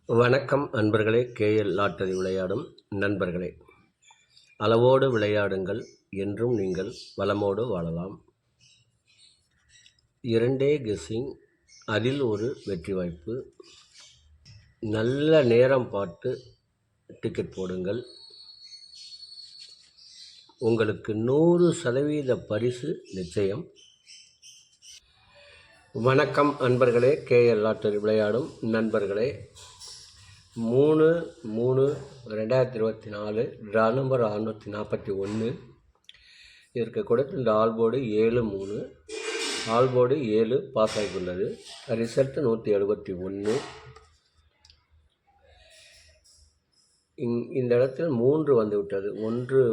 வணக்கம் அன்பர்களே. KL lottery விளையாடும் நண்பர்களே, அளவோடு விளையாடுங்கள், என்றும் நீங்கள் வளமோடு வாழலாம். 2 கெஸ்ஸிங், அதில் ஒரு வெற்றி வாய்ப்பு. நல்ல நேரம் பார்த்து டிக்கெட் போடுங்கள். உங்களுக்கு 100% பரிசு நிச்சயம். வணக்கம் அன்பர்களே. கேஎல் லாட்டரி விளையாடும் நண்பர்களே, 3/3/2024 ட்ரா நம்பர் 641. இதற்கு கொடுத்த இந்த ஆல்போர்டு 7-3. ஆல்போர்டு 7 பாஸ் ஆகியுள்ளது. ரிசல்ட் 171. இந்த இடத்தில் 3 வந்துவிட்டது. 1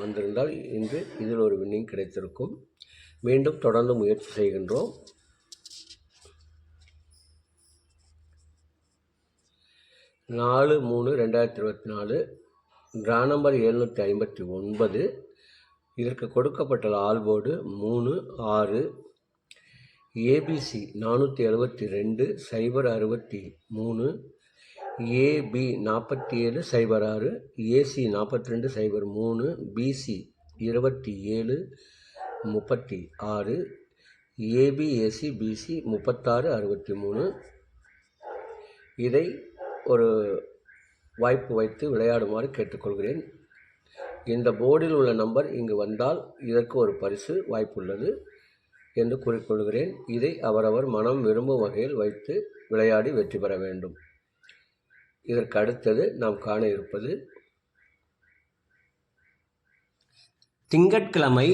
வந்திருந்தால் இன்று இதில் ஒரு வின்னிங் கிடைத்திருக்கும். மீண்டும் தொடர்ந்து முயற்சி செய்கின்றோம். 4/3/2024 ட்ரா நம்பர் 759. இதற்கு கொடுக்கப்பட்ட ஆல்போர்டு 3-6. ABC 472 063, AB 47 06, AC 42 03, BC 27 36, AB AC BC 36 63. இதை ஒரு வாய்ப்பு வைத்து விளையாடுமாறு கேட்டுக்கொள்கிறேன். இந்த போர்டில் உள்ள நம்பர் இங்கு வந்தால் இதற்கு ஒரு பரிசு வாய்ப்புள்ளது என்று கூறிக்கொள்கிறேன். இதை அவரவர் மனம் விரும்பும் வகையில் வைத்து விளையாடி வெற்றி பெற வேண்டும். இதற்கு அடுத்தது நாம் காண இருப்பது திங்கட்கிழமை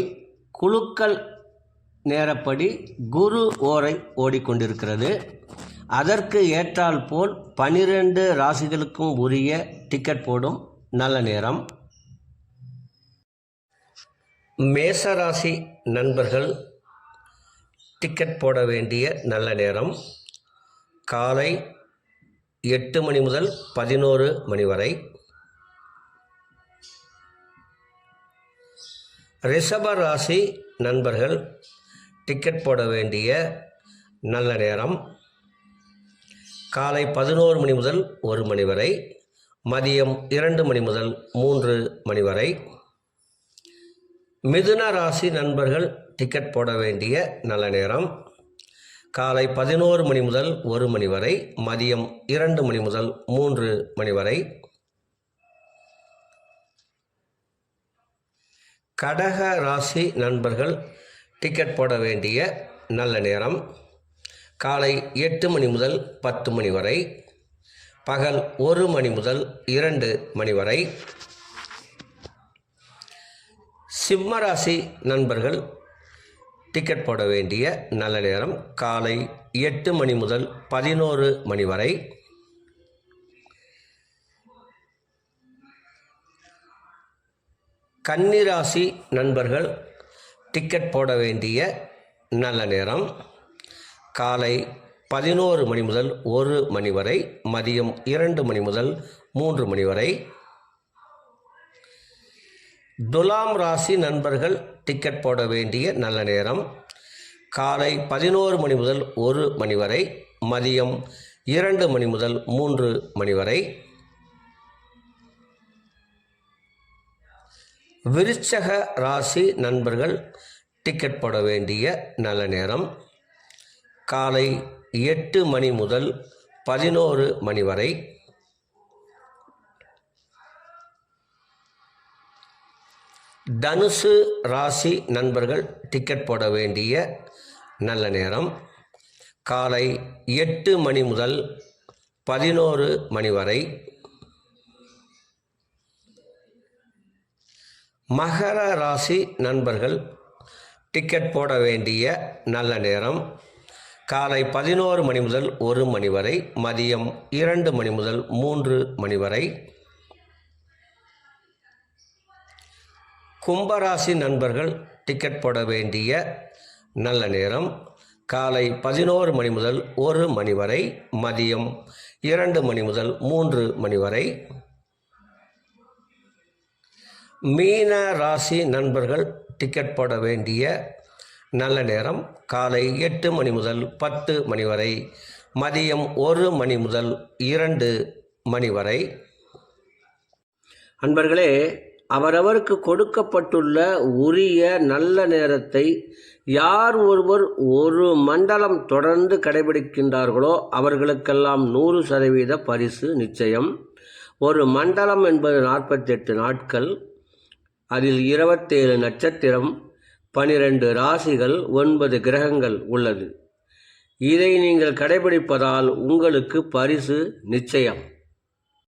குலுக்கல் நேரப்படி குரு ஓரை ஓடிக்கொண்டிருக்கிறது. அதற்கு ஏற்றால் போல் 12 ராசிகளுக்கும் உரிய டிக்கெட் போடும் நல்ல நேரம். மேசராசி நண்பர்கள் டிக்கெட் போட வேண்டிய நல்ல நேரம் காலை 8 மணி முதல் 11 மணி வரை. ரிஷப ராசி நண்பர்கள் டிக்கெட் போட வேண்டிய நல்ல நேரம் காலை 11 மணி முதல் 1 மணி வரை, மதியம் 2 மணி முதல் 3 மணி வரை. மிதுன ராசி நண்பர்கள் டிக்கெட் போட வேண்டிய நல்ல நேரம் காலை 11 மணி முதல் 1 மணி வரை, மதியம் 2 மணி முதல் 3 மணி வரை. கடக ராசி நண்பர்கள் டிக்கெட் போட வேண்டிய நல்ல நேரம் காலை 8 மணி முதல் 10 மணி வரை, பகல் 1 மணி முதல் 2 மணி வரை. சிம்ம ராசி நண்பர்கள் டிக்கெட் போட வேண்டிய நல்ல நேரம் காலை 8 மணி முதல் 11 மணி வரை. கன்னி ராசி நண்பர்கள் டிக்கெட் போட வேண்டிய நல்ல நேரம் காலை 11 மணி முதல் 1 மணி வரை, மதியம் 2 மணி முதல் 3 மணி வரை. துலாம் ராசி நண்பர்கள் டிக்கெட் போட வேண்டிய நல்ல நேரம் காலை 11 மணி முதல் 1 மணி வரை, மதியம் 2 மணி முதல் 3 மணி வரை. விருச்சக ராசி நண்பர்கள் டிக்கெட் போட வேண்டிய நல்ல நேரம் காலை 8 மணி முதல் 11 மணி வரை. தனுசு ராசி நண்பர்கள் டிக்கெட் போட வேண்டிய நல்ல நேரம் காலை 8 மணி முதல் 11 மணி வரை. மகர ராசி நண்பர்கள் டிக்கெட் போட வேண்டிய நல்ல நேரம் காலை 11 மணி முதல் 1 மணி வரை, மதியம் 2 மணி முதல் 3 மணி வரை. கும்பராசி நண்பர்கள் டிக்கெட் போட வேண்டிய நல்ல நேரம் காலை 11 மணி முதல் 1 மணி வரை, மதியம் 2 மணி முதல் 3 மணி வரை. மீன ராசி நண்பர்கள் டிக்கெட் போட வேண்டிய நல்ல நேரம் காலை 8 மணி முதல் 10 மணி வரை, மதியம் 1 மணி முதல் 2 மணி வரை. அன்பர்களே, அவரவருக்கு கொடுக்கப்பட்டுள்ள உரிய நல்ல நேரத்தை யார் ஒருவர் ஒரு மண்டலம் தொடர்ந்து கடைபிடிக்கின்றார்களோ அவர்களுக்கெல்லாம் 100% பரிசு நிச்சயம். ஒரு மண்டலம் என்பது 48 நாட்கள். அதில் 27 நட்சத்திரம், 12 ராசிகள், 9 கிரகங்கள் உள்ளது. இதை நீங்கள் கடைபிடிப்பதால் உங்களுக்கு பரிசு நிச்சயம்.